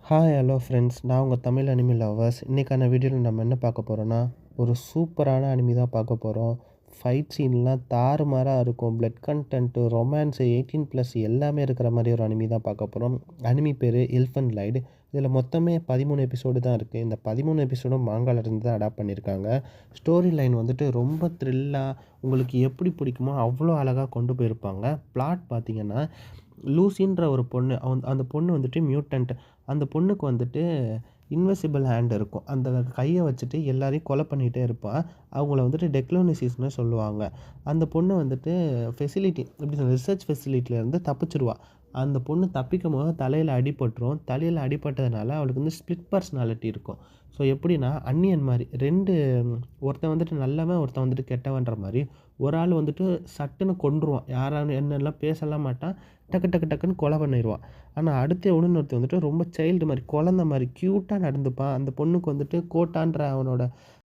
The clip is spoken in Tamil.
ஹாய் ஹலோ ஃப்ரெண்ட்ஸ், நான் உங்கள் தமிழ் அனிமி லவ்வர்ஸ். இன்றைக்கான வீடியோவில் நம்ம என்ன பார்க்க போகிறோன்னா, ஒரு சூப்பரான அனிமி தான் பார்க்க போகிறோம். ஃபைட் சீன்லாம் தாறுமாறாக இருக்கும். பிளட் கண்டென்ட்டு, ரொமான்ஸு, 18+ எல்லாமே இருக்கிற மாதிரி ஒரு அனிமி தான் பார்க்க போகிறோம். அனிமி பேர் எல்ஃபன் லைட். இதில் மொத்தமே 13 எபிசோடு தான் இருக்குது. இந்த 13 எபிசோடும் மாங்காலேருந்து தான் அடாப்ட் பண்ணியிருக்காங்க. ஸ்டோரி லைன் வந்துட்டு ரொம்ப த்ரில்லாக உங்களுக்கு எப்படி பிடிக்குமோ அவ்வளோ அழகாக கொண்டு போயிருப்பாங்க. பிளாட் பார்த்திங்கன்னா, லூசின்ற ஒரு பொண்ணு, அந்த பொண்ணு வந்துட்டு மியூட்டன்ட். அந்த பொண்ணுக்கு வந்துட்டு இன்விசிபிள் ஹேண்ட் இருக்கும். அந்த கையை வச்சுட்டு எல்லாரையும் கொலை பண்ணிகிட்டே இருப்பாள். அவங்கள வந்துட்டு டெக்லோனிசிஸ்னு சொல்லுவாங்க. அந்த பொண்ணு வந்துட்டு ஃபெசிலிட்டி எப்படி சொல்கிறது, ரிசர்ச் ஃபெசிலிட்டிலேருந்து தப்பிச்சிருவா. அந்த பொண்ணு தப்பிக்கும் போது தலையில் அடிபட்டுரும். தலையில் அடிபட்டதுனால அவளுக்கு வந்து ஸ்ப்ளிட் பர்சனாலிட்டி இருக்கும். ஸோ எப்படின்னா அந்நியன் மாதிரி ரெண்டு, ஒருத்தன் வந்துட்டு நல்லவன், ஒருத்தன் வந்துட்டு கெட்டவன்ற மாதிரி. ஒரு ஆள் வந்துட்டு சட்டுன்னு கொன்றுவான். யாராலும் என்னெல்லாம் பேசலாம் மாட்டான், டக்கு டக்கு டக்குன்னு கொலை பண்ணிடுவான். ஆனால் அடுத்த இன்னொருத்தன் வந்துட்டு ரொம்ப சைல்டு மாதிரி, குழந்த மாதிரி க்யூட்டாக நடந்துப்பான். அந்த பொண்ணுக்கு வந்துட்டு கோட்டான்ற அவனோட